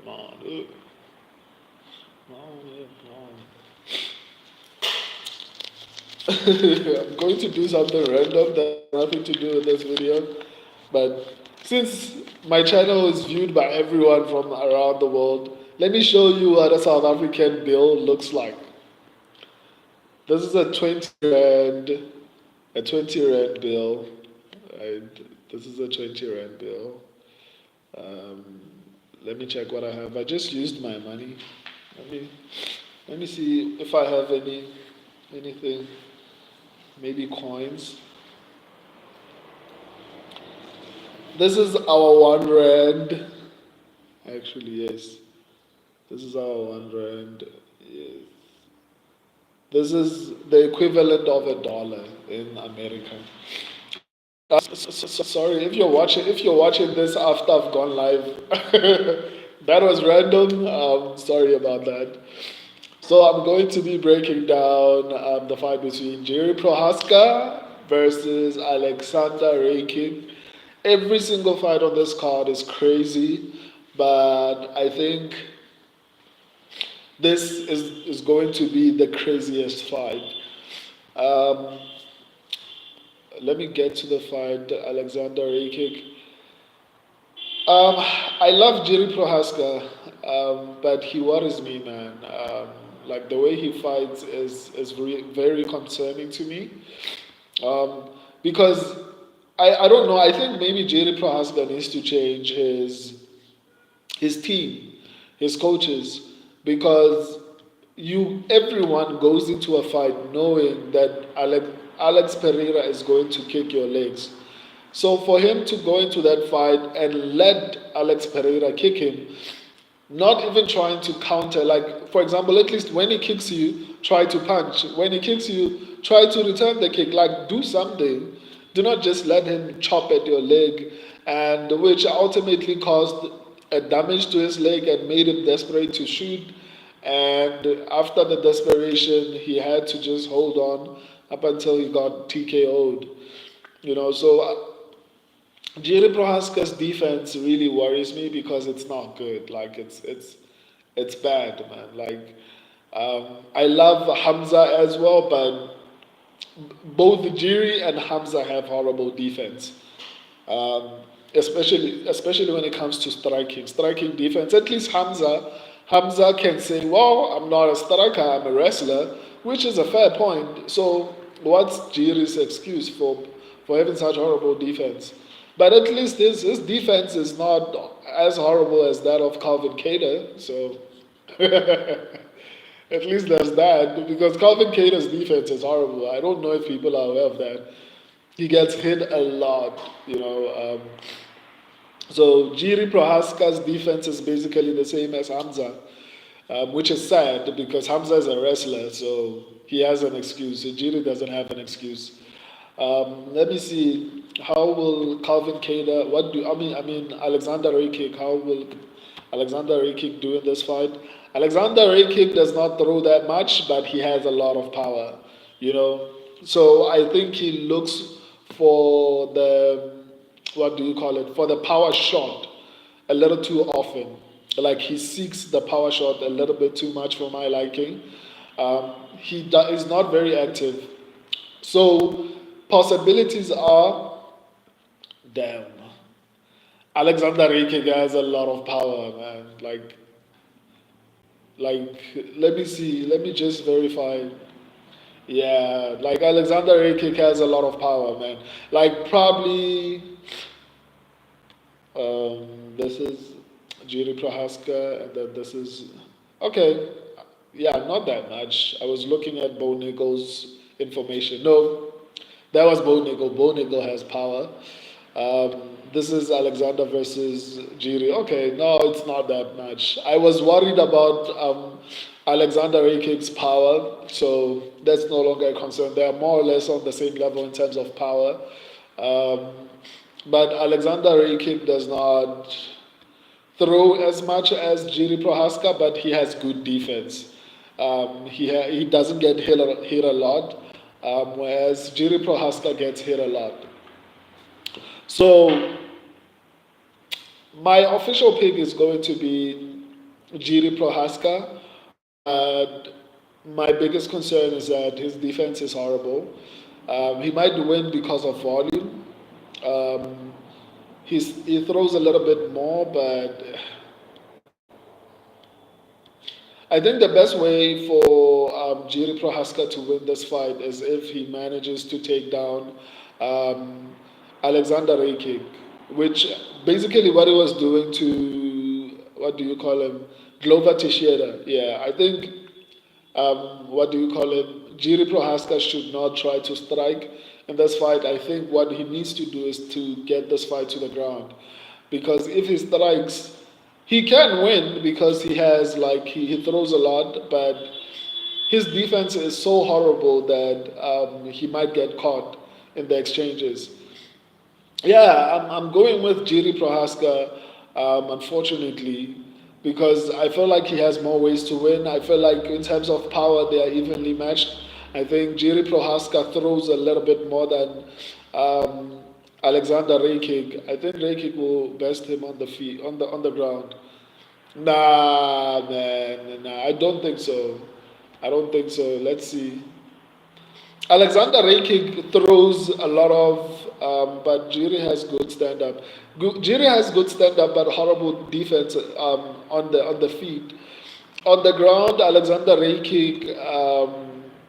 Come on, dude. Come on, dude. Come on. I'm going to do something random that has nothing to do with this video. But since my channel is viewed by everyone from around the world, let me show you what a South African bill looks like. This is a 20 rand, a 20 rand bill. And this is a 20 rand bill. Um, Let me check what I have. I just used my money. Let me let me see if I have anything. Maybe coins. This is our 1 rand. Actually, yes. This is our 1 rand. Yes. This is the equivalent of $1 in America. Sorry if you're watching this after I've gone live. That was random. Sorry about that. So I'm going to be breaking down the fight between Jiri Prochazka versus Aleksandar Rakic. Every single fight on this card is crazy, but I think this is going to be the craziest fight. Um, Let me get to the fight, Aleksandar Rakic. I love Jiri Prochazka, but he worries me, man. Like the way he fights is very concerning to me. Um, because I don't know. I think maybe Jiri Prochazka needs to change his team, his coaches, because everyone goes into a fight knowing that Alex Pereira is going to kick your legs. So for him to go into that fight and let Alex Pereira kick him, not even trying to counter, like for example, at least when he kicks you, try to punch. When he kicks you, try to return the kick. Like do something. Do not just let him chop at your leg, and which ultimately caused a damage to his leg and made him desperate to shoot. And after the desperation, he had to just hold on up until he got TKO'd. So Jiri Prohaska's defense really worries me because it's not good. Like it's bad, man. Like I love Hamza as well, but both Jiri and Hamza have horrible defense. Um, especially when it comes to striking defense. At least Hamza can say, "Well, I'm not a striker, I'm a wrestler," which is a fair point. So what's Jiri's excuse for having such horrible defense? But at least his defense is not as horrible as that of Calvin Kattar. So at least there's that, because Calvin Kattar's defense is horrible. I don't know if people are aware of that. He gets hit a lot. So Jiri Prohaska's defense is basically the same as Hamza, which is sad because Hamza is a wrestler, so he has an excuse. So Jiri doesn't have an excuse. Let me see. How will Calvin Kattar? I mean Aleksandar Rakic. How will Aleksandar Rakic do in this fight? Aleksandar Rakic does not throw that much, but he has a lot of power. You know, so I think he looks for the, what do you call it, for the power shot a little too often. Like he seeks the power shot a little bit too much for my liking. Is not very active. So possibilities are, damn. Aleksandar Rakic has a lot of power, man. Like, let me see. Let me just verify. Yeah, like Aleksandar Rakic has a lot of power, man. Like probably this is Jiri Prohaska, and then this is okay. Yeah, not that much. I was looking at Bo Nickel's information. No, that was Bo Nickel. Bo Nickel has power. This is Alexander versus Jiri. Okay, no, it's not that much. I was worried about Alexander Rakic's power, so that's no longer a concern. They are more or less on the same level in terms of power. Um, but Alexander Rakic does not throw as much as Jiri Prohaska, but he has good defense. He doesn't get hit a lot, whereas Jiri Prohaska gets hit a lot. So my official pick is going to be Jiri Prochazka. But my biggest concern is that his defense is horrible. He might win because of volume. Um, he throws a little bit more, but I think the best way for Jiri Prohaska to win this fight is if he manages to take down um, Alexander Rakic, which basically what he was doing to, what do you call him, Glover Teixeira. Yeah, I think, what do you call him, Jiri Prohaska should not try to strike in this fight. I think what he needs to do is to get this fight to the ground. Because if he strikes, he can win because he has like he throws a lot, but his defense is so horrible that he might get caught in the exchanges. Yeah, I'm going with Jiri Prohaska, unfortunately, because I feel like he has more ways to win. I feel like in terms of power, they are evenly matched. I think Jiri Prohaska throws a little bit more than Alexander Rakic. I think Rakic will best him on the feet, on the ground. Nah, man, nah, I don't think so. I don't think so. Let's see. Alexander Rakic throws a lot of, but Jiri has good stand up. Jiri has good stand up, but horrible defense on the feet. On the ground, Alexander Rakic,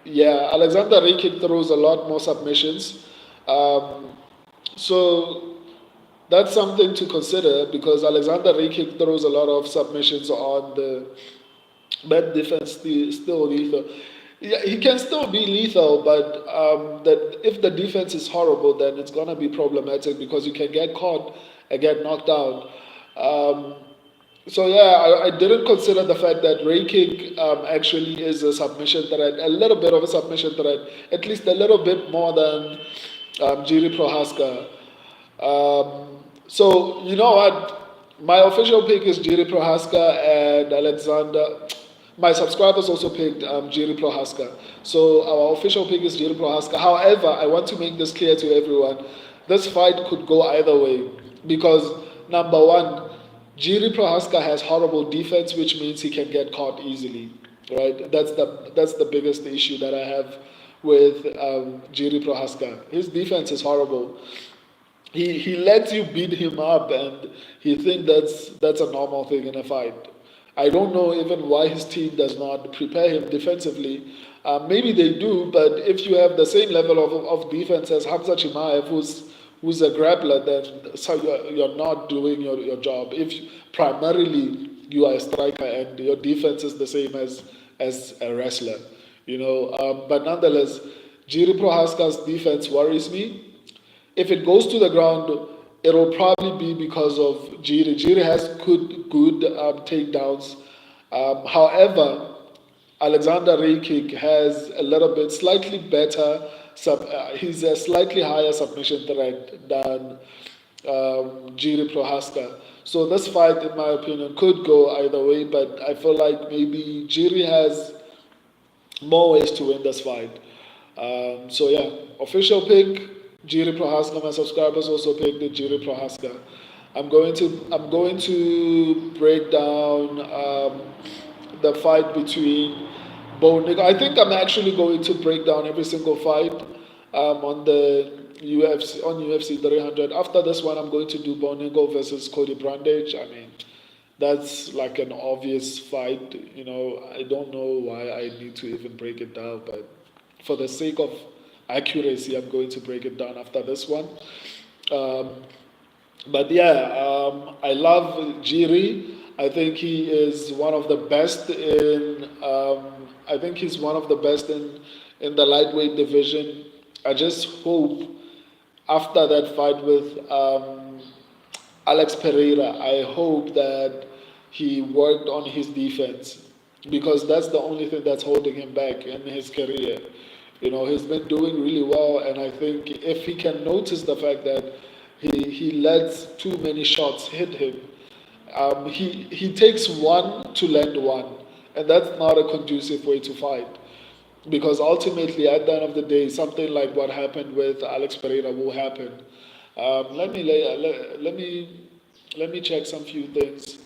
yeah, Alexander Rakic throws a lot more submissions. Um, so that's something to consider because Alexander Rakic throws a lot of submissions on the but defense still lethal. Yeah, he can still be lethal, but that if the defense is horrible, then it's gonna be problematic because you can get caught and get knocked out. Um, so yeah, I didn't consider the fact that Ray Kick actually is a submission threat, a little bit of a submission threat, at least a little bit more than Jiri Prohaska. So you know what? My official pick is Jiri Prohaska and Alexander. My subscribers also picked Jiri Prohaska. So our official pick is Jiri Prohaska. However, I want to make this clear to everyone. This fight could go either way because number one, Jiri Prohaska has horrible defense, which means he can get caught easily. Right? That's the biggest issue that I have with Jiri Prohaska. His defense is horrible. He lets you beat him up, and he thinks that's a normal thing in a fight. I don't know even why his team does not prepare him defensively. Maybe they do, but if you have the same level of defense as Hamza Chimaev, who's a grappler, then so you're not doing your job. If primarily you are a striker and your defense is the same as a wrestler, but nonetheless, Jiri Prohaska's defense worries me. If it goes to the ground, it'll probably be because of Jiri. Jiri has good takedowns. However, Alexander Rakic has a little bit slightly better. He's a slightly higher submission threat than Jiri Prohaska. So this fight, in my opinion, could go either way. But I feel like maybe Jiri has more ways to win this fight. So yeah, official pick Jiri Prohaska. My subscribers also picked the Jiri Prohaska. I'm going to break down the fight between Bo Nick. I think I'm actually going to break down every single fight on the UFC 300. After this one, I'm going to do Bonigo versus Cody Brandage. I mean, that's like an obvious fight. I don't know why I need to even break it down, but for the sake of accuracy, I'm going to break it down after this one. Um, but yeah, I love Jiri. I think he is one of the best in. I think he's one of the best in the lightweight division. I just hope after that fight with Alex Pereira, I hope that he worked on his defense because that's the only thing that's holding him back in his career. He's been doing really well, and I think if he can notice the fact that he lets too many shots hit him, he takes one to land one, and that's not a conducive way to fight. Because ultimately, at the end of the day, something like what happened with Alex Pereira will happen. Let me check some few things.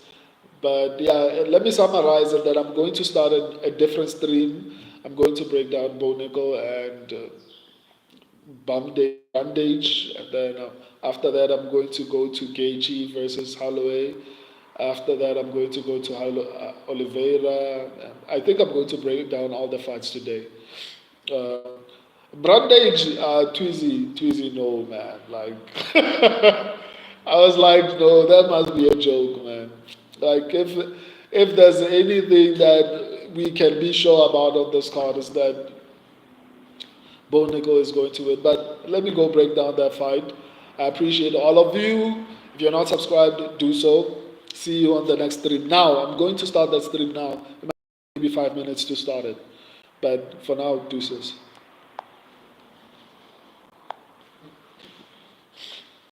But yeah, let me summarize it that I'm going to start a different stream. I'm going to break down Bo Nickel and Bandage, and then after that, I'm going to go to Gaethje versus Holloway. After that, I'm going to go to Oliveira. I think I'm going to break down all the fights today. Uh, Brandage, Twizy, no man. Like, I was like, no, that must be a joke, man. Like, if there's anything that we can be sure about on this card is that Bo Nickel is going to win. But let me go break down that fight. I appreciate all of you. If you're not subscribed, do so. See you on the next stream. Now, I'm going to start that stream now. It might be 5 minutes to start it. But for now, deuces.